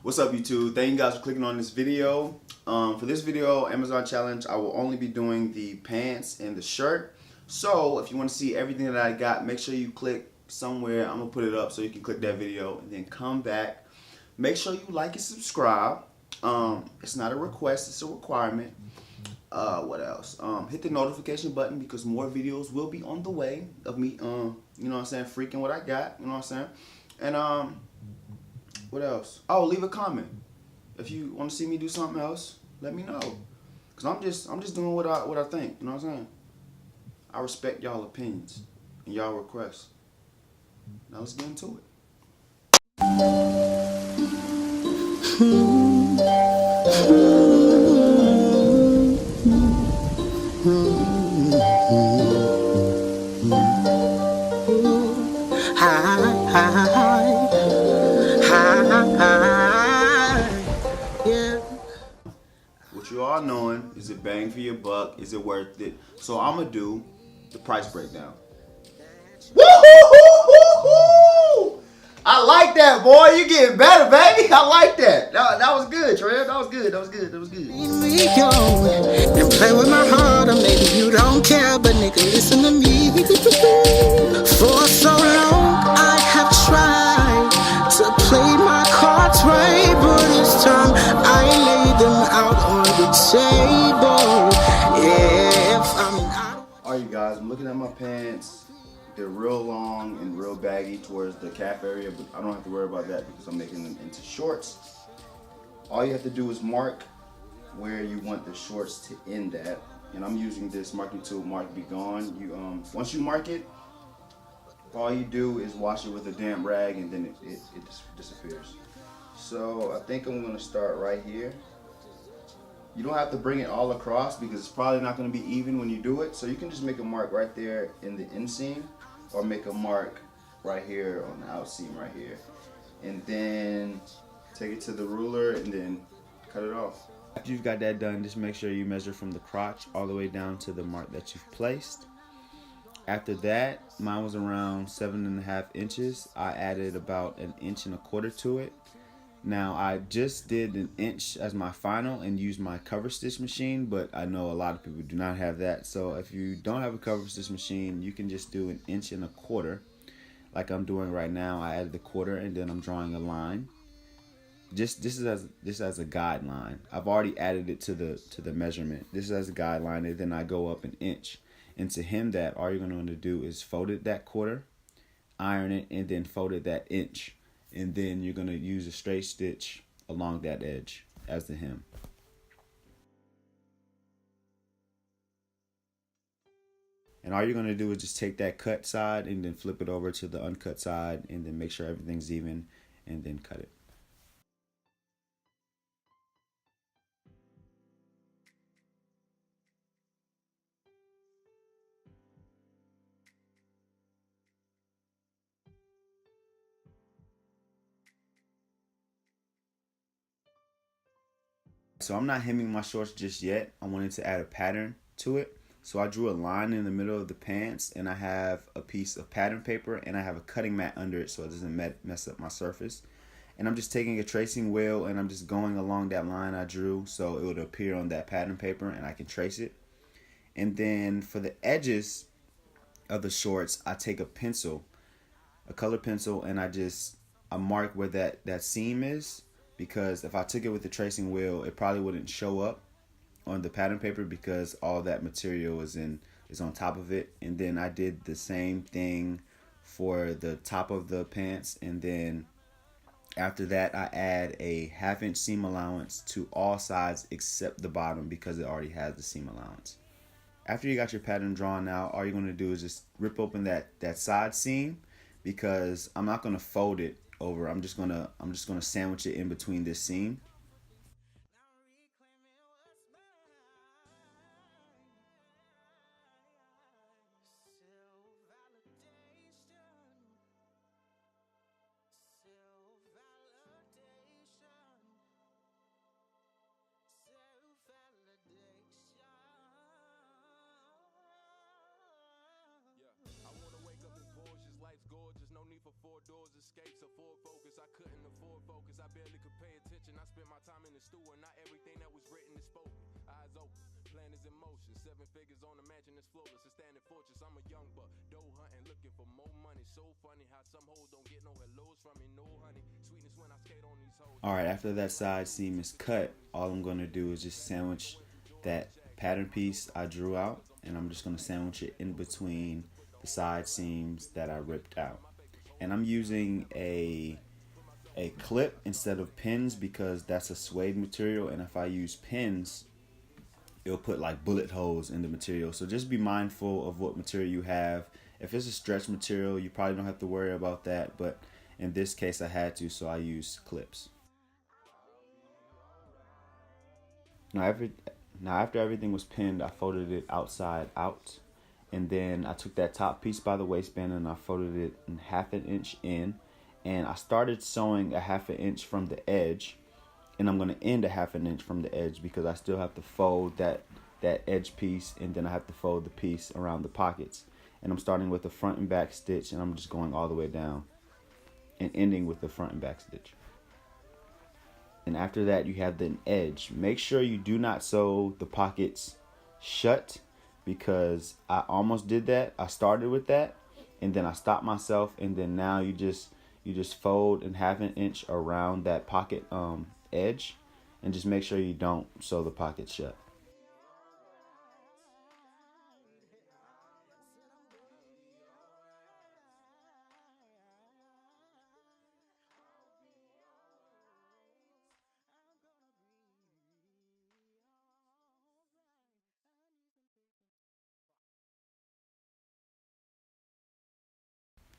What's up, YouTube? Thank you guys for clicking on this video. For this video, Amazon challenge, I will only be doing the pants and the shirt. So if you want to see everything that I got, make sure you click somewhere. I'm gonna put it up so you can click that video and then come back. Make sure you like and subscribe. It's not a request, it's a requirement. What else? Hit the notification button because more videos will be on the way of me, you know what I'm saying, freaking what I got, you know what I'm saying? And what else? Oh, leave a comment. If you want to see me do something else, let me know. Cause I'm just doing what I think, you know what I'm saying? I respect y'all opinions and y'all requests. Now let's get into it. What you all knowing, is it bang for your buck? Is it worth it? So I'm gonna do the price breakdown. Woo-hoo-hoo-hoo-hoo! I like that, boy. You getting better, baby. I like that. That was good, Trev. That was good. That was good. That was good. And play with my heart, or maybe you don't care, but nigga, listen to me. For so long, I have tried to play my cards right, but this time I lay them out on the table. All right, you guys, I'm looking at my pants. They're real long and real baggy towards the calf area, but I don't have to worry about that because I'm making them into shorts. All you have to do is mark where you want the shorts to end at, and I'm using this marking tool, Mark Be Gone. You once you mark it, all you do is wash it with a damp rag, and then it just disappears. So I think I'm gonna start right here. You don't have to bring it all across because it's probably not going to be even when you do it. So you can just make a mark right there in the inseam, or make a mark right here on the outseam right here. And then take it to the ruler and then cut it off. After you've got that done, just make sure you measure from the crotch all the way down to the mark that you've placed. After that, mine was around 7.5 inches. I added about 1.25 inches to it. Now, I just did 1 inch as my final and used my cover stitch machine, but I know a lot of people do not have that. So if you don't have a cover stitch machine, you can just do 1.25 inches like I'm doing right now. I added the quarter and then I'm drawing a line. Just this is as a guideline. I've already added it to the measurement. This is as a guideline, and then I go up 1 inch. And to hem that, all you're going to want to do is fold it that quarter, iron it, and then fold it that inch. And then you're going to use a straight stitch along that edge as the hem. And all you're going to do is just take that cut side and then flip it over to the uncut side, and then make sure everything's even, and then cut it. So I'm not hemming my shorts just yet. I wanted to add a pattern to it. So I drew a line in the middle of the pants, and I have a piece of pattern paper, and I have a cutting mat under it so it doesn't mess up my surface. And I'm just taking a tracing wheel and I'm just going along that line I drew so it would appear on that pattern paper and I can trace it. And then for the edges of the shorts, I take a pencil, a color pencil, and I mark where that seam is. Because if I took it with the tracing wheel, it probably wouldn't show up on the pattern paper because all that material is on top of it. And then I did the same thing for the top of the pants, and then after that I add a 1/2 inch seam allowance to all sides except the bottom because it already has the seam allowance. After you got your pattern drawn out, all you're going to do is just rip open that side seam, because I'm not going to fold it over. I'm just gonna sandwich it in between this seam. Alright, after that side seam is cut, all I'm going to do is just sandwich that pattern piece I drew out, and I'm just going to sandwich it in between the side seams that I ripped out. And I'm using a clip instead of pins because that's a suede material, and if I use pins, it'll put like bullet holes in the material. So just be mindful of what material you have. If it's a stretch material, you probably don't have to worry about that, but in this case I had to, so I use clips. Now after everything was pinned, I folded it outside out, and then I took that top piece by the waistband and I folded it in 1/2 inch in, and I started sewing a 1/2 inch from the edge, and I'm going to end a 1/2 inch from the edge because I still have to fold that edge piece, and then I have to fold the piece around the pockets. And I'm starting with the front and back stitch, and I'm just going all the way down and ending with the front and back stitch. And after that you have the edge. Make sure you do not sew the pockets shut, because I almost did that. I started with that and then I stopped myself, and then now you just fold in 1/2 inch around that pocket edge, and just make sure you don't sew the pockets shut.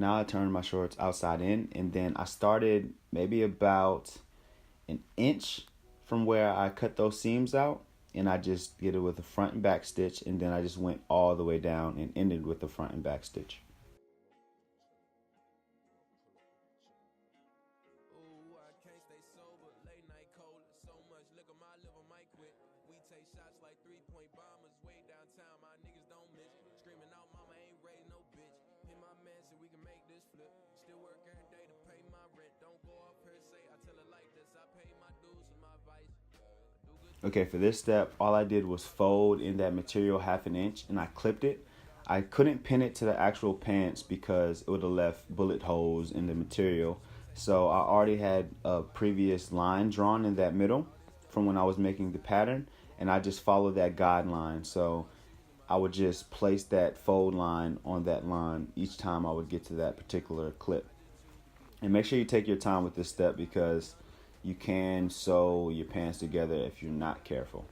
Now I turned my shorts outside in, and then I started maybe about an inch from where I cut those seams out, and I just did it with a front and back stitch, and then I just went all the way down and ended with the front and back stitch. Okay, for this step, all I did was fold in that material 1/2 inch, and I clipped it. I couldn't pin it to the actual pants because it would have left bullet holes in the material. So I already had a previous line drawn in that middle from when I was making the pattern, and I just followed that guideline. So I would just place that fold line on that line each time I would get to that particular clip. And make sure you take your time with this step because you can sew your pants together if you're not careful.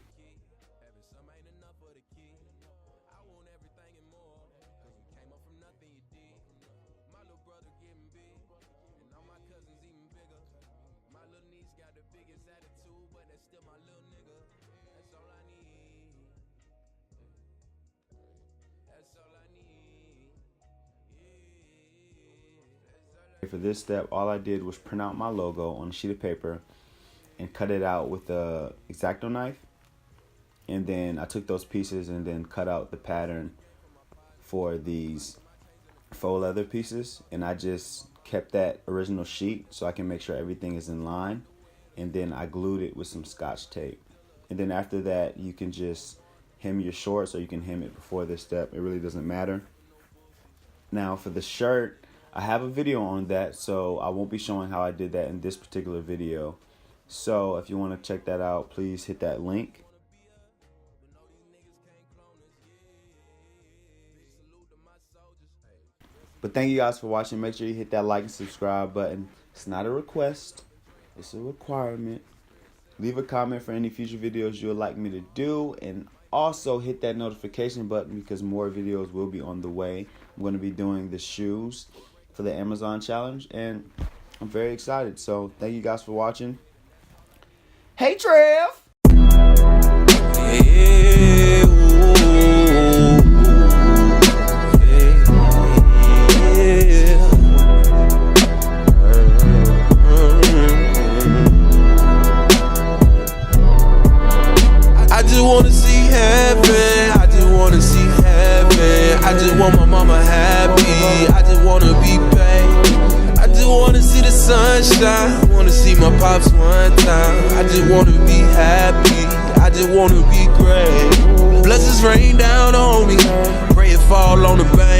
For this step, all I did was print out my logo on a sheet of paper and cut it out with the X-Acto knife, and then I took those pieces and then cut out the pattern for these faux leather pieces, and I just kept that original sheet so I can make sure everything is in line, and then I glued it with some Scotch tape. And then after that you can just hem your shorts, or you can hem it before this step, it really doesn't matter. Now for the shirt, I have a video on that, so I won't be showing how I did that in this particular video. So if you want to check that out, please hit that link. But thank you guys for watching. Make sure you hit that like and subscribe button. It's not a request, it's a requirement. Leave a comment for any future videos you would like me to do, and also hit that notification button because more videos will be on the way. I'm going to be doing the shoes for the Amazon challenge, and I'm very excited. So thank you guys for watching. Hey Trev! I just wanna see heaven. I just wanna see heaven. I just want my mama happy. I just wanna be paid. sunshine. I wanna see my pops one time. I just wanna be happy. I just wanna be great. Blessings rain down on me. Pray it fall on the bank.